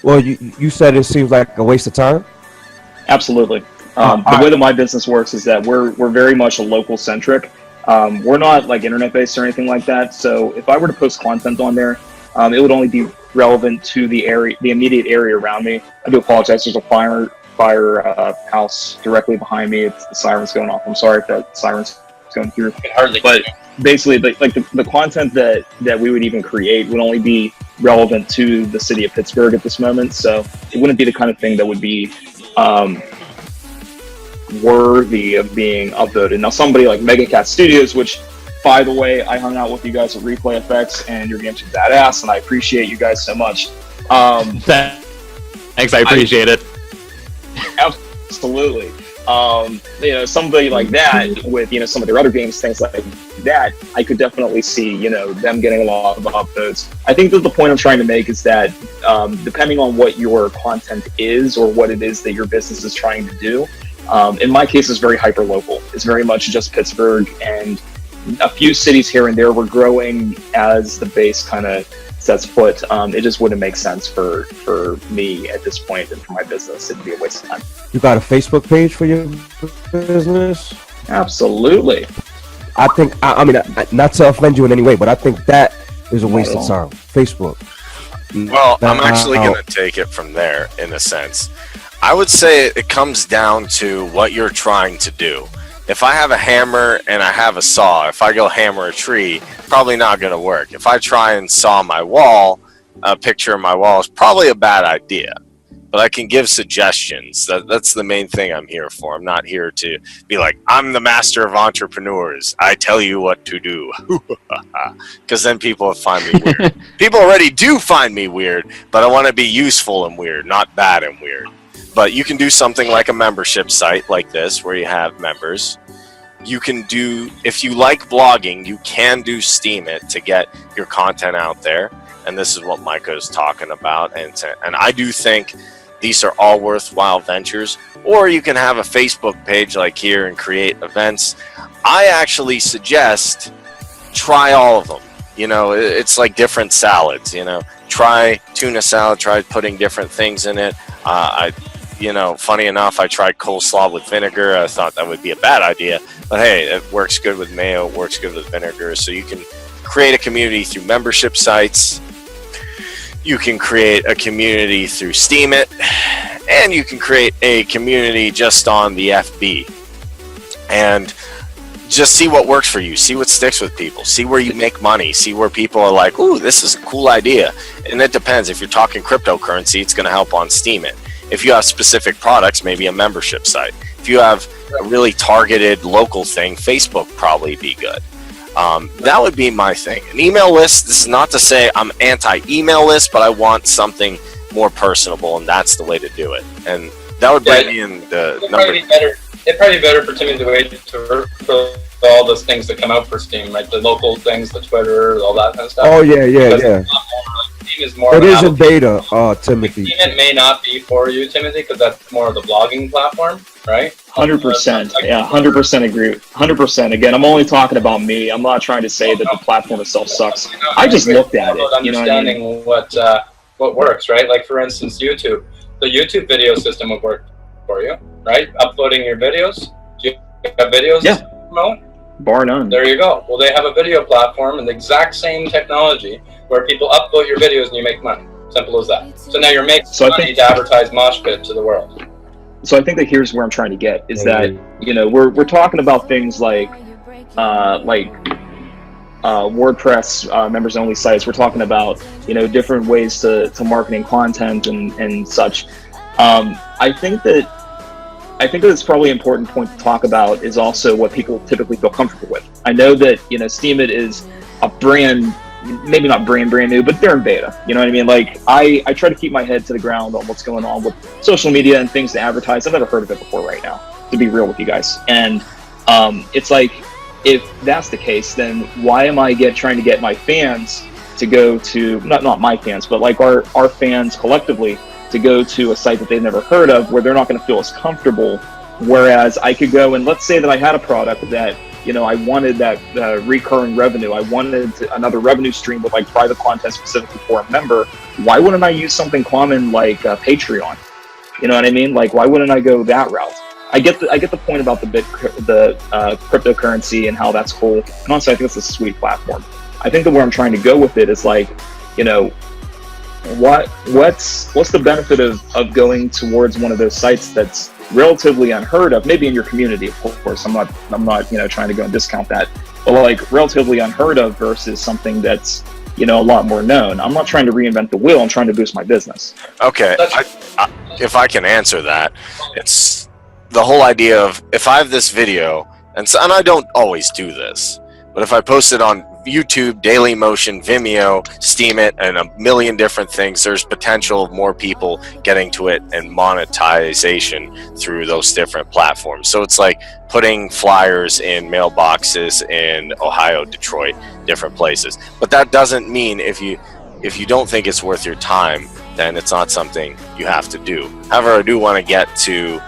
Well, you said it seems like a waste of time. Absolutely. The way that my business works is that we're very much a local centric. We're not like internet based or anything like that. So if I were to post content on there, it would only be relevant to the area, the immediate area around me. I do apologize. There's a fire house directly behind me. It's the sirens going off. I'm sorry if that siren's going through. But basically, the content that we would even create would only be relevant to the city of Pittsburgh at this moment. So it wouldn't be the kind of thing that would be worthy of being upvoted. Now, somebody like Megacat Studios, which, by the way, I hung out with you guys at Replay Effects, and your games are badass, and I appreciate you guys so much. Thanks, I appreciate it. Absolutely. Somebody like that with, some of their other games, things like that, I could definitely see, them getting a lot of upvotes. I think that the point I'm trying to make is that depending on what your content is or what it is that your business is trying to do, in my case, it's very hyper-local. It's very much just Pittsburgh and a few cities here and there. We're growing as the base kind of sets foot. It just wouldn't make sense for me at this point and for my business. It'd be a waste of time. You got a Facebook page for your business? Absolutely. I think, I mean, not to offend you in any way, but I think that is a waste of time. Facebook. Well, I'm actually going to take it from there in a sense. I would say it comes down to what you're trying to do. If I have a hammer and I have a saw, if I go hammer a tree, probably not going to work. If I try and saw my wall, a picture of my wall is probably a bad idea. But I can give suggestions. That's the main thing I'm here for. I'm not here to be like, I'm the master of entrepreneurs. I tell you what to do. Because then people find me weird. People already do find me weird, but I want to be useful and weird, not bad and weird. But you can do something like a membership site like this where you have members. You can do, if you like blogging, you can do Steam it to get your content out there. And this is what Micah is talking about. And I do think these are all worthwhile ventures. Or you can have a Facebook page like here and create events. I actually suggest try all of them. It's like different salads, Try tuna salad, try putting different things in it. Funny enough, I tried coleslaw with vinegar. I thought that would be a bad idea, but hey, it works good with mayo, it works good with vinegar. So you can create a community through membership sites. You can create a community through Steam it, and you can create a community just on the FB. And just see what works for you. See what sticks with people. See where you make money. See where people are like, ooh, this is a cool idea. And it depends. If you're talking cryptocurrency, it's going to help on Steam it. If you have specific products, maybe a membership site. If you have a really targeted local thing, Facebook probably be good. That would be my thing. An email list, this is not to say I'm anti-email list, but I want something more personable, and that's the way to do it. And that would bring me in the number. It'd probably be better for Timmy to wait for all those things that come out for Steam, like the local things, the Twitter, all that kind of stuff. Oh, yeah. Steam is more it is in beta, Timothy. Steam may not be for you, Timothy, because that's more of the blogging platform, right? 100%. Yeah, 100% agree. 100%. Again, I'm only talking about me. I'm not trying to say that the platform itself sucks. I just looked at it. Understanding what works, right? Like, for instance, YouTube. The YouTube video system would work for you, right? Uploading your videos. Do you have videos? Yeah. To promote? Bar none. There you go. Well, they have a video platform and the exact same technology where people upload your videos and you make money. Simple as that. So now you're making money to advertise Mosh Pit to the world. So I think that here's where I'm trying to get is that, we're talking about things like WordPress members only sites. We're talking about, different ways to marketing content and such. I think that it's probably an important point to talk about is also what people typically feel comfortable with. I know that, Steemit is a brand, maybe not brand new, but they're in beta. You know what I mean? Like, I try to keep my head to the ground on what's going on with social media and things to advertise. I've never heard of it before right now, to be real with you guys. And it's like, if that's the case, then why am I trying to get my fans to go to, not my fans, but like our fans collectively, to go to a site that they've never heard of, where they're not going to feel as comfortable Whereas I could go and let's say that I had a product that, you know, I wanted that recurring revenue. I wanted another revenue stream with like private content specifically for a member. Why wouldn't I use something common like Patreon? You know what I mean? Like, why wouldn't I go that route? I get the point about the cryptocurrency and how that's cool. And honestly, I think it's a sweet platform. I think that where I'm trying to go with it is like, you know, what's the benefit of going towards one of those sites that's relatively unheard of, maybe in your community, of course. I'm not, you know, trying to go and discount that, but like relatively unheard of versus something that's, you know, a lot more known. I'm not trying to reinvent the wheel. I'm trying to boost my business. Okay, if I can answer that, it's the whole idea of if I have this video, and I don't always do this, but if I post it on YouTube, Dailymotion, Vimeo, Steam It, and a million different things, there's potential of more people getting to it and monetization through those different platforms. So it's like putting flyers in mailboxes in Ohio, Detroit, different places. But that doesn't mean if you don't think it's worth your time, then it's not something you have to do. However, I do want to get to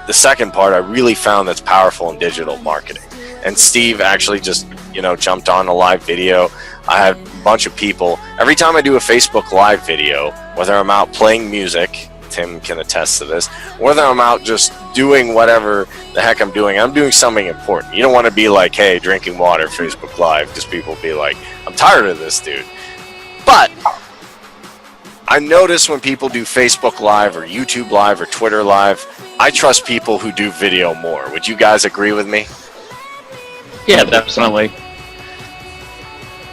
the second part I really found that's powerful in digital marketing. And Steve actually just, you know, jumped on a live video. I had a bunch of people. Every time I do a Facebook live video, whether I'm out playing music, Tim can attest to this, whether I'm out just doing whatever the heck I'm doing something important. You don't want to be like, hey, drinking water, Facebook Live, because people will be like, I'm tired of this dude. But I notice when people do Facebook Live or YouTube Live or Twitter Live, I trust people who do video more. Would you guys agree with me? Yeah, definitely.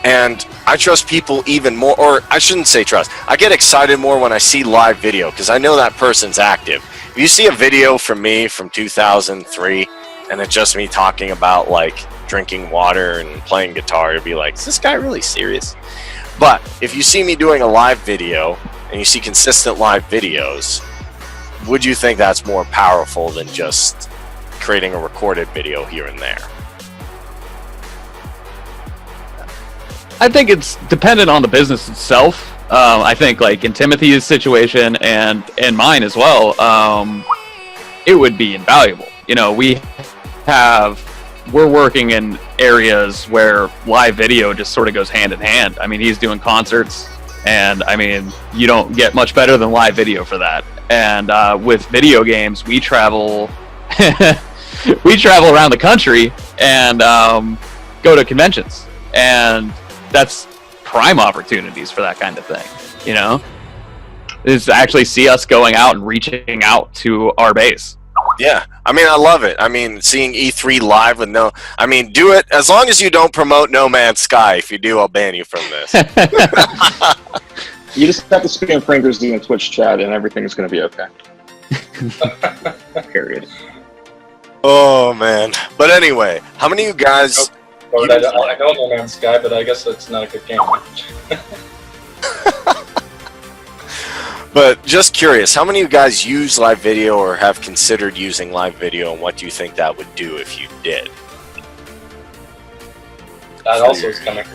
And I trust people even more, or I shouldn't say trust. I get excited more when I see live video because I know that person's active. If you see a video from me from 2003 and it's just me talking about like drinking water and playing guitar, you'll be like, is this guy really serious? But if you see me doing a live video and you see consistent live videos, would you think that's more powerful than just creating a recorded video here and there? I think it's dependent on the business itself. I think like in Timothy's situation and mine as well, it would be invaluable. You know, we're working in areas where live video just sort of goes hand in hand. I mean, he's doing concerts, and I mean, you don't get much better than live video for that. And with video games, we travel around the country and go to conventions, and that's prime opportunities for that kind of thing, you know, is to actually see us going out and reaching out to our base. Yeah, I mean, I love it. I mean, seeing E3 live with do it as long as you don't promote No Man's Sky. If you do, I'll ban you from this. You just have to spam Frankers in Twitch chat and everything is going to be okay. Period. Oh, man. But anyway, how many of you guys... I know No Man's Sky, but I guess that's not a good game. But just curious, how many of you guys use live video or have considered using live video, and what do you think that would do if you did? That also is kind of...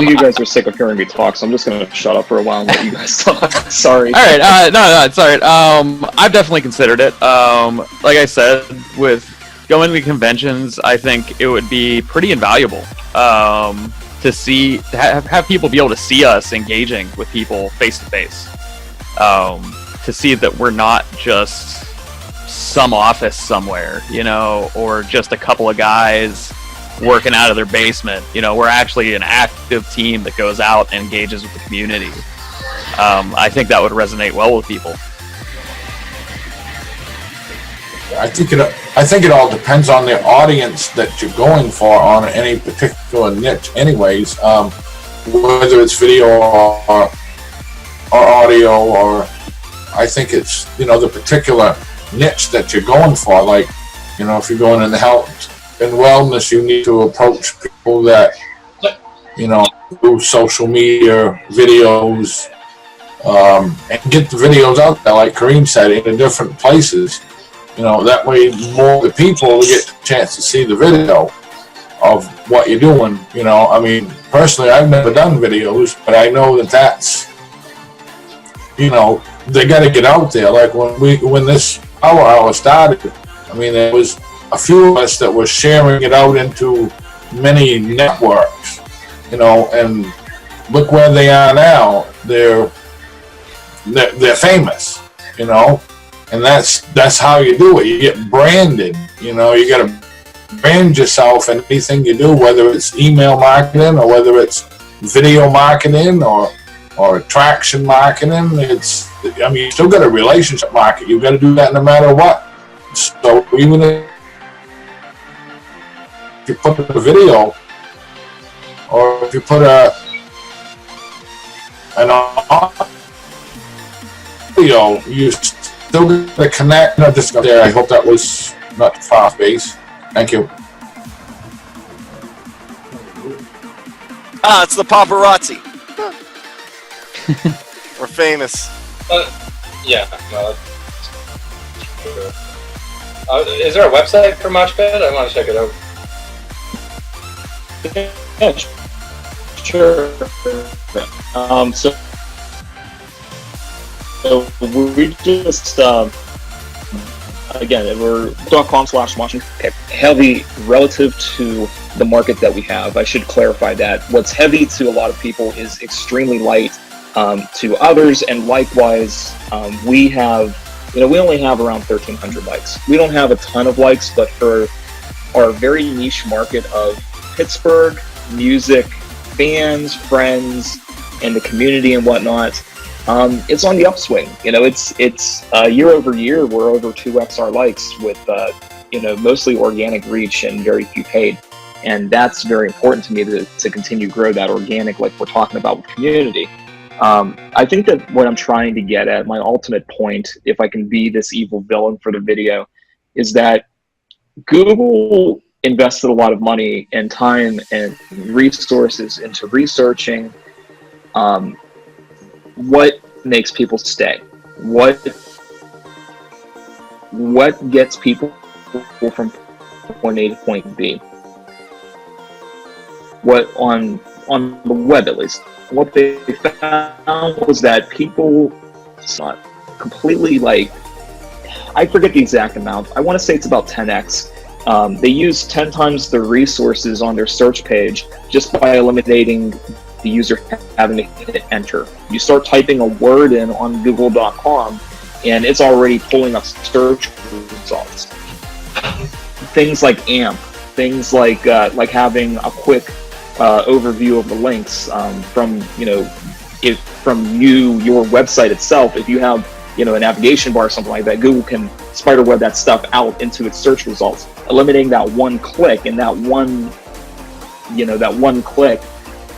You guys are sick of hearing me talk, so I'm just going to shut up for a while and let you guys talk. Sorry. All right. No, it's all right. I've definitely considered it. Like I said, with going to conventions, I think it would be pretty invaluable to have people be able to see us engaging with people face to face. To see that we're not just some office somewhere, you know, or just a couple of guys working out of their basement. You know, we're actually an active team that goes out and engages with the community. I think that would resonate well with people. I think it all depends on the audience that you're going for on any particular niche anyways, whether it's video or audio, or I think it's, you know, the particular niche that you're going for. Like, you know, if you're going in the health and wellness, you need to approach people that, you know, do social media videos, and get the videos out there, like Kareem said, in different places. You know, that way more of the people will get a chance to see the video of what you're doing. You know, I mean, personally, I've never done videos, but I know that that's you know, they got to get out there. Like when this Power Hour started, I mean, there was a few of us that were sharing it out into many networks, you know, and look where they are now. They're famous, you know, and that's how you do it. You get branded, you know. You got to brand yourself in anything you do, whether it's email marketing or whether it's video marketing or attraction marketing. I mean, you still got a relationship market. You've got to do that no matter what. So even if you put a video or if you put an audio, you still got to connect. No, just there. I hope that was not fast base. Thank you. It's the paparazzi. We're famous. Yeah. Is there a website for Moshpit? I want to check it out. Yeah, sure. So we just again, we're .com/Moshpit. Heavy relative to the market that we have. I should clarify that. What's heavy to a lot of people is extremely light to others, and likewise, we only have around 1,300 likes. We don't have a ton of likes, but for our very niche market of Pittsburgh music fans, friends, and the community and whatnot, it's on the upswing. You know, it's year over year we're over 2x our likes with mostly organic reach and very few paid, and that's very important to me to continue to grow that organic, like we're talking about with community. I think that what I'm trying to get at, my ultimate point, if I can be this evil villain for the video, is that Google invested a lot of money and time and resources into researching what makes people stay, what gets people from point A to point B, what on the web at least. What they found was that people not completely, like, I forget the exact amount. I want to say it's about 10x. They use 10 times the resources on their search page just by eliminating the user having to hit enter. You start typing a word in on google.com and it's already pulling up search results. Things like AMP, things like having a quick overview of the links from your website itself. If you have a navigation bar or something like that, Google can spiderweb that stuff out into its search results, eliminating that one click. And that one click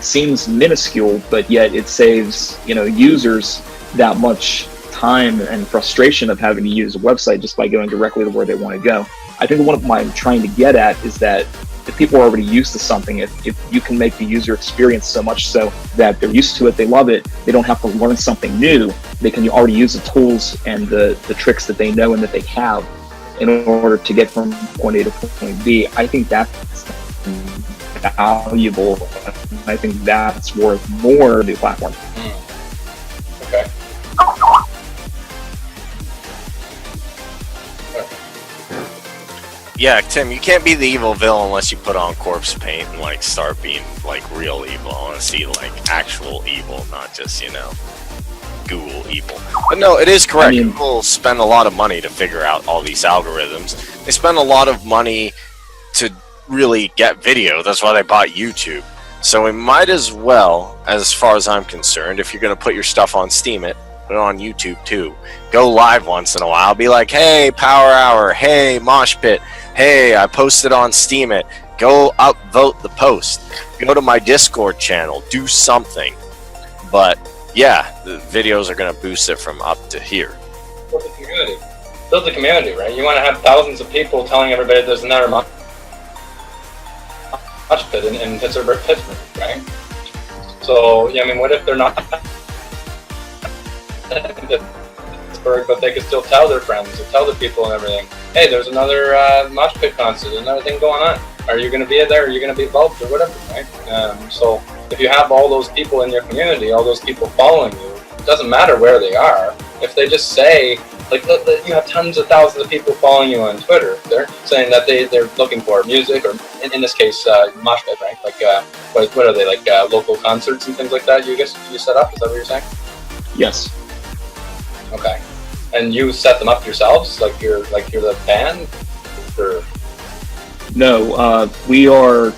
seems minuscule, but yet it saves users that much time and frustration of having to use a website just by going directly to where they want to go. I think what I'm trying to get at is that if people are already used to something, if you can make the user experience so much so that they're used to it, they love it, they don't have to learn something new, they can already use the tools and the tricks that they know and that they have in order to get from point A to point B. I think that's valuable. I think that's worth more to the platform. Okay. Yeah, Tim, you can't be the evil villain unless you put on corpse paint and start being real evil. I want to see actual evil, not just Google evil. But no, it is correct. People spend a lot of money to figure out all these algorithms. They spend a lot of money to really get video. That's why they bought YouTube. So we might as well, as far as I'm concerned, if you're going to put your stuff on Steam it, put it on YouTube too. Go live once in a while. Be like, hey, Power Hour. Hey, Mosh Pit. Hey, I posted on Steam it. Go upvote the post. Go to my Discord channel. Do something. But yeah, the videos are going to boost it from up to here. Build the community. Build the community, right? You want to have thousands of people telling everybody there's another Mosh Pit in Pittsburgh, right? So, yeah, I mean, what if they're not Pittsburgh, but they could still tell their friends or tell the people and everything, hey, there's another Mosh Pit concert, there's another thing going on. Are you going to be there? Are you going to be involved or whatever, right? So if you have all those people in your community, all those people following you, it doesn't matter where they are. If they just say, like, you have tons of thousands of people following you on Twitter. They're saying that they're looking for music, or in this case, mosh pit, right? Like, what are they, like, local concerts and things like that? You set up? Is that what you're saying? Yes. Okay. And you set them up yourselves? Like you're the band? Or? No, we are,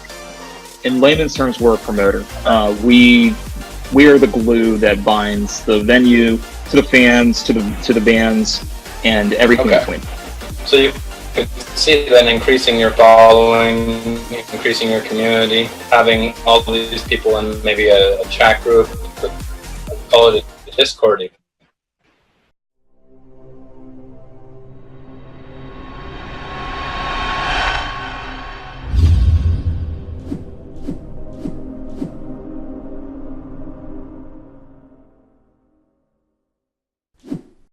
in layman's terms, we're a promoter. We are the glue that binds the venue to the fans, to the bands, and everything between. So you could see then increasing your following, increasing your community, having all these people in maybe a chat group, call it a Discord even.